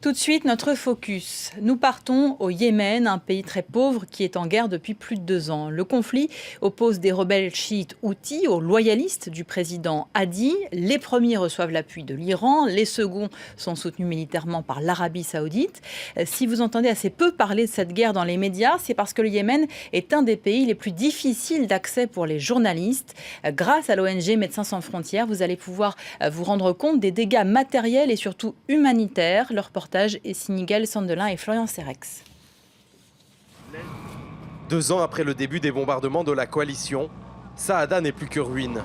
Tout de suite, notre focus. Nous partons au Yémen, un pays très pauvre qui est en guerre depuis plus de 2 ans. Le conflit oppose des rebelles chiites houthis aux loyalistes du président Hadi. Les premiers reçoivent l'appui de l'Iran, les seconds sont soutenus militairement par l'Arabie saoudite. Si vous entendez assez peu parler de cette guerre dans les médias, c'est parce que le Yémen est un des pays les plus difficiles d'accès pour les journalistes. Grâce à l'ONG Médecins sans frontières, vous allez pouvoir vous rendre compte des dégâts matériels et surtout humanitaires. Leur reportage est signé Gaël Sandelin et Florian Serrex. 2 ans après le début des bombardements de la coalition, Saada n'est plus que ruine.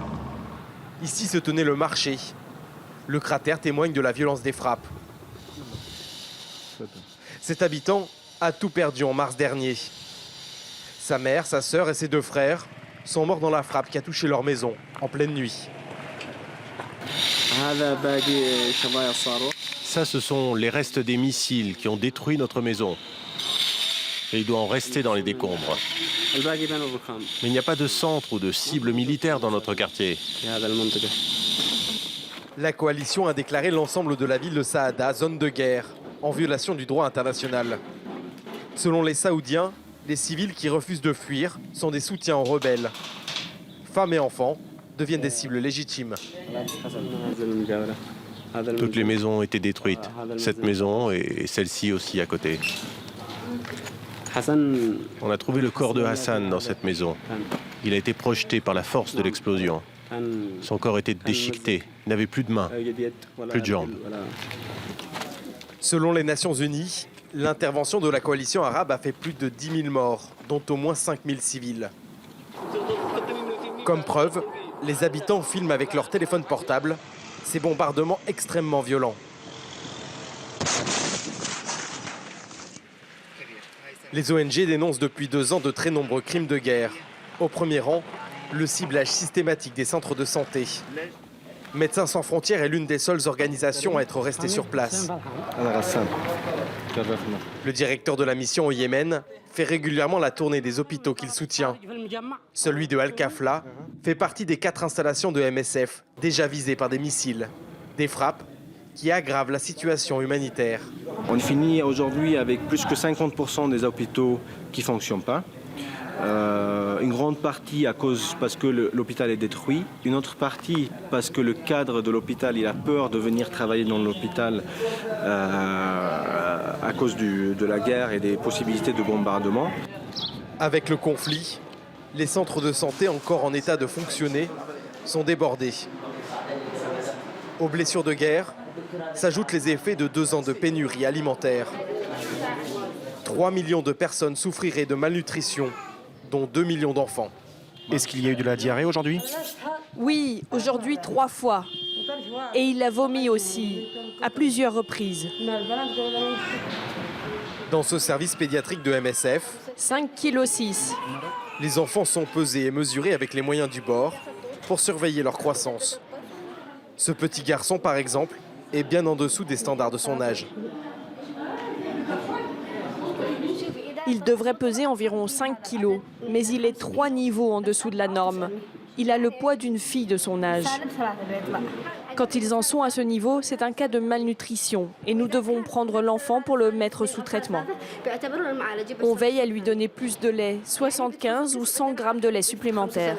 Ici se tenait le marché. Le cratère témoigne de la violence des frappes. Cet habitant a tout perdu en mars dernier. Sa mère, sa sœur et ses 2 frères sont morts dans la frappe qui a touché leur maison en pleine nuit. Ça, ce sont les restes des missiles qui ont détruit notre maison. Et il doit en rester dans les décombres. Mais il n'y a pas de centre ou de cible militaire dans notre quartier. La coalition a déclaré l'ensemble de la ville de Saada zone de guerre, en violation du droit international. Selon les Saoudiens, les civils qui refusent de fuir sont des soutiens aux rebelles. Femmes et enfants deviennent des cibles légitimes. Toutes les maisons ont été détruites. Cette maison et celle-ci aussi à côté. On a trouvé le corps de Hassan dans cette maison. Il a été projeté par la force de l'explosion. Son corps était déchiqueté. Il n'avait plus de mains, plus de jambes. Selon les Nations Unies, l'intervention de la coalition arabe a fait plus de 10 000 morts, dont au moins 5 000 civils. Comme preuve, les habitants filment avec leur téléphone portable ces bombardements extrêmement violents. Les ONG dénoncent depuis 2 ans de très nombreux crimes de guerre. Au premier rang, le ciblage systématique des centres de santé. Médecins sans frontières est l'une des seules organisations à être restée sur place. Le directeur de la mission au Yémen fait régulièrement la tournée des hôpitaux qu'il soutient. Celui de Al-Kafla fait partie des 4 installations de MSF déjà visées par des missiles. Des frappes qui aggravent la situation humanitaire. On finit aujourd'hui avec plus que 50% des hôpitaux qui ne fonctionnent pas. Une grande partie parce que l'hôpital est détruit, une autre partie parce que le cadre de l'hôpital il a peur de venir travailler dans l'hôpital à cause de la guerre et des possibilités de bombardement. Avec le conflit, les centres de santé encore en état de fonctionner sont débordés. Aux blessures de guerre s'ajoutent les effets de 2 ans de pénurie alimentaire. 3 millions de personnes souffriraient de malnutrition, dont 2 millions d'enfants. Est-ce qu'il y a eu de la diarrhée aujourd'hui? Oui, aujourd'hui 3 fois. Et il a vomi aussi, à plusieurs reprises. Dans ce service pédiatrique de MSF, 5,6 kg. les enfants sont pesés et mesurés avec les moyens du bord pour surveiller leur croissance. Ce petit garçon, par exemple, est bien en dessous des standards de son âge. Il devrait peser environ 5 kg, mais il est 3 niveaux en dessous de la norme. Il a le poids d'une fille de son âge. Quand ils en sont à ce niveau, c'est un cas de malnutrition et nous devons prendre l'enfant pour le mettre sous traitement. On veille à lui donner plus de lait, 75 ou 100 grammes de lait supplémentaire.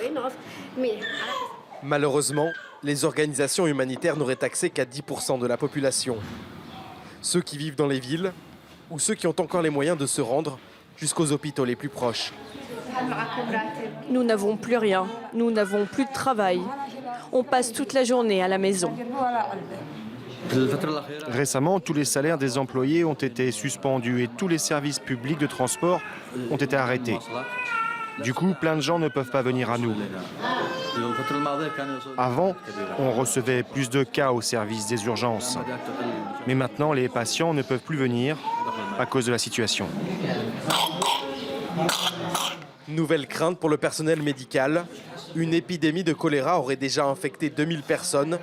Malheureusement, les organisations humanitaires n'auraient accès qu'à 10% de la population. Ceux qui vivent dans les villes ou ceux qui ont encore les moyens de se rendre jusqu'aux hôpitaux les plus proches. Nous n'avons plus rien, nous n'avons plus de travail. On passe toute la journée à la maison. Récemment, tous les salaires des employés ont été suspendus et tous les services publics de transport ont été arrêtés. Du coup, plein de gens ne peuvent pas venir à nous. Avant, on recevait plus de cas au service des urgences. Mais maintenant, les patients ne peuvent plus venir à cause de la situation. Nouvelle crainte pour le personnel médical. Une épidémie de choléra aurait déjà infecté 2000 personnes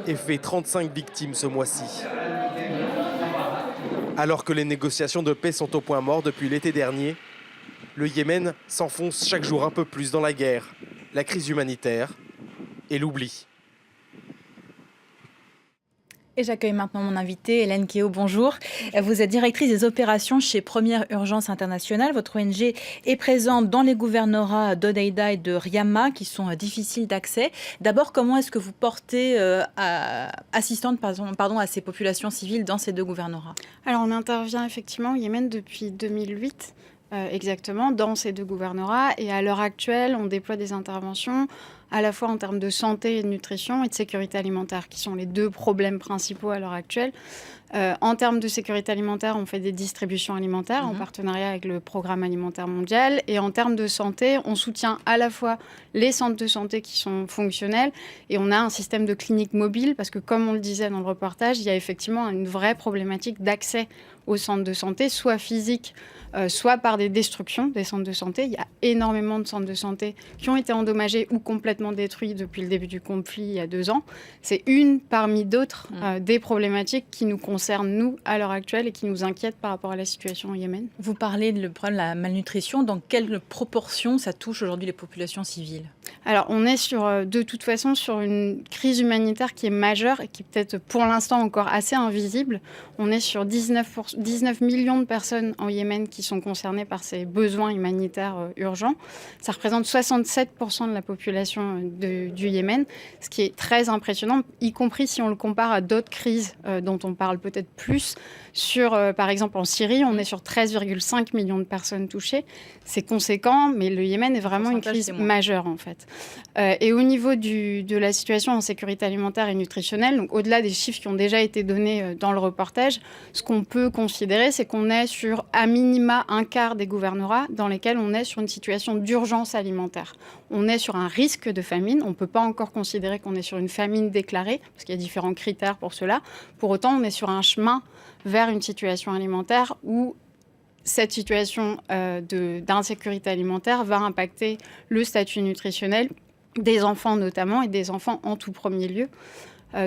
et fait 35 victimes ce mois-ci. Alors que les négociations de paix sont au point mort depuis l'été dernier, le Yémen s'enfonce chaque jour un peu plus dans la guerre, la crise humanitaire et l'oubli. Et j'accueille maintenant mon invitée, Hélène Keo, bonjour. Vous êtes directrice des opérations chez Première Urgence Internationale. Votre ONG est présente dans les gouvernorats d'Hodeïda et de Riama, qui sont difficiles d'accès. D'abord, comment est-ce que vous portez assistante à ces populations civiles dans ces deux gouvernorats? Alors, on intervient effectivement au Yémen depuis 2008. Exactement, dans ces deux gouvernorats. Et à l'heure actuelle, on déploie des interventions à la fois en termes de santé et de nutrition et de sécurité alimentaire, qui sont les deux problèmes principaux à l'heure actuelle. En termes de sécurité alimentaire, on fait des distributions alimentaires en partenariat avec le Programme alimentaire mondial. Et en termes de santé, on soutient à la fois les centres de santé qui sont fonctionnels et on a un système de clinique mobile parce que, comme on le disait dans le reportage, il y a effectivement une vraie problématique d'accès aux centres de santé, soit physique, soit par des destructions des centres de santé. Il y a énormément de centres de santé qui ont été endommagés ou complètement détruits depuis le début du conflit il y a 2 ans. C'est une parmi d'autres des problématiques qui nous concernent, nous, à l'heure actuelle et qui nous inquiètent par rapport à la situation au Yémen. Vous parlez de problème de la malnutrition. Dans quelle proportion ça touche aujourd'hui les populations civiles? Alors, on est de toute façon sur une crise humanitaire qui est majeure et qui est peut-être pour l'instant encore assez invisible. On est sur 19 millions de personnes en Yémen qui sont concernées par ces besoins humanitaires urgents. Ça représente 67% de la population du Yémen, ce qui est très impressionnant, y compris si on le compare à d'autres crises dont on parle peut-être plus. Par exemple, en Syrie, on est sur 13,5 millions de personnes touchées. C'est conséquent, mais le Yémen est vraiment une crise majeure, en fait. Et au niveau de la situation en sécurité alimentaire et nutritionnelle, donc au-delà des chiffres qui ont déjà été donnés dans le reportage, ce qu'on peut considérer, c'est qu'on est sur, à minima, un quart des gouvernorats dans lesquels on est sur une situation d'urgence alimentaire. On est sur un risque de famine. On ne peut pas encore considérer qu'on est sur une famine déclarée, parce qu'il y a différents critères pour cela. Pour autant, on est sur un chemin vers une situation alimentaire où cette situation d'insécurité alimentaire va impacter le statut nutritionnel des enfants notamment, et des enfants en tout premier lieu.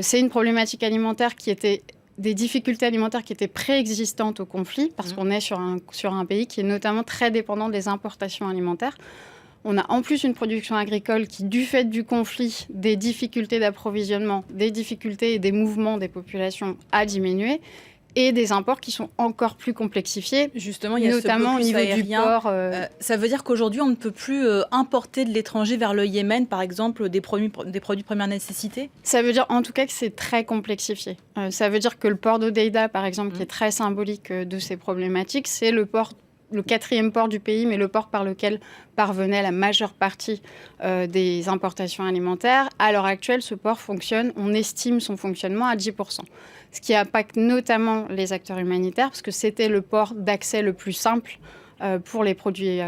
C'est une problématique alimentaire des difficultés alimentaires qui étaient préexistantes au conflit, parce qu'on est sur un pays qui est notamment très dépendant des importations alimentaires. On a en plus une production agricole qui, du fait du conflit, des difficultés d'approvisionnement, des difficultés et des mouvements des populations, a diminué. Et des imports qui sont encore plus complexifies, justement, il y a notamment au niveau aérien. Du port. Ça veut dire qu'aujourd'hui, on ne peut plus importer de l'étranger vers le Yémen, par exemple, des produits de première nécessité? Ça veut dire en tout cas que c'est très complexifié. Ça veut dire que le port d'Hodeïda, par exemple, qui est très symbolique de ces problématiques, c'est le 4e port du pays, mais le port par lequel parvenait la majeure partie des importations alimentaires. À l'heure actuelle, ce port fonctionne, on estime son fonctionnement à 10%. Ce qui impacte notamment les acteurs humanitaires, parce que c'était le port d'accès le plus simple pour les produits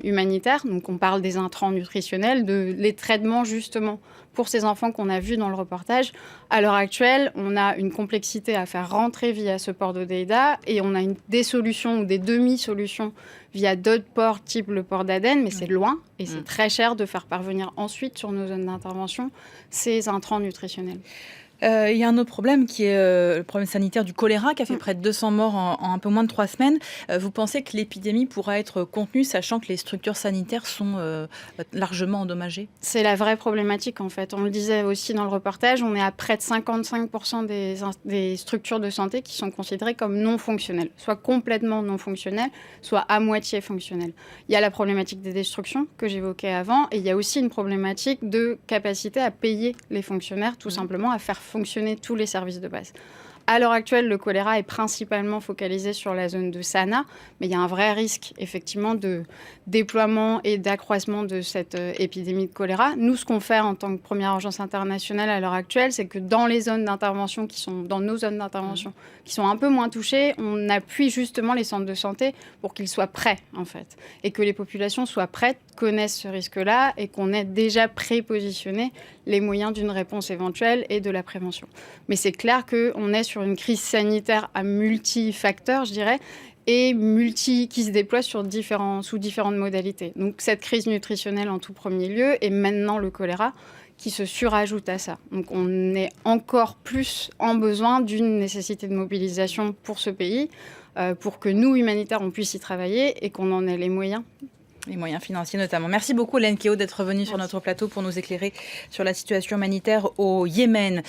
humanitaires. Donc on parle des intrants nutritionnels, les traitements justement pour ces enfants qu'on a vus dans le reportage. À l'heure actuelle, on a une complexité à faire rentrer via ce port d'Hodeïda et on a des solutions ou des demi-solutions via d'autres ports, type le port d'Aden, mais c'est loin et c'est très cher de faire parvenir ensuite sur nos zones d'intervention ces intrants nutritionnels. Il y a un autre problème qui est le problème sanitaire du choléra qui a fait près de 200 morts en un peu moins de 3 semaines. Vous pensez que l'épidémie pourra être contenue, sachant que les structures sanitaires sont largement endommagées? C'est la vraie problématique en fait. On le disait aussi dans le reportage, on est à près de 55% des structures de santé qui sont considérées comme non fonctionnelles, soit complètement non fonctionnelles, soit à moitié fonctionnelles. Il y a la problématique des destructions que j'évoquais avant et il y a aussi une problématique de capacité à payer les fonctionnaires, tout simplement à faire fonctionner tous les services de base. À l'heure actuelle, le choléra est principalement focalisé sur la zone de Sanaa, mais il y a un vrai risque, effectivement, de déploiement et d'accroissement de cette épidémie de choléra. Nous, ce qu'on fait en tant que Première Urgence Internationale à l'heure actuelle, c'est que dans les zones d'intervention dans nos zones d'intervention qui sont un peu moins touchées, on appuie justement les centres de santé pour qu'ils soient prêts, en fait, et que les populations soient prêtes, connaissent ce risque-là et qu'on ait déjà prépositionné les moyens d'une réponse éventuelle et de la prévention. Mais c'est clair qu'on est sur une crise sanitaire à multifacteurs, je dirais, et qui se déploie sous différentes modalités. Donc cette crise nutritionnelle en tout premier lieu, et maintenant le choléra, qui se surajoute à ça. Donc on est encore plus en besoin d'une nécessité de mobilisation pour ce pays, pour que nous, humanitaires, on puisse y travailler et qu'on en ait les moyens. Les moyens financiers notamment. Merci beaucoup Hélène Keo d'être venue sur notre plateau pour nous éclairer sur la situation humanitaire au Yémen.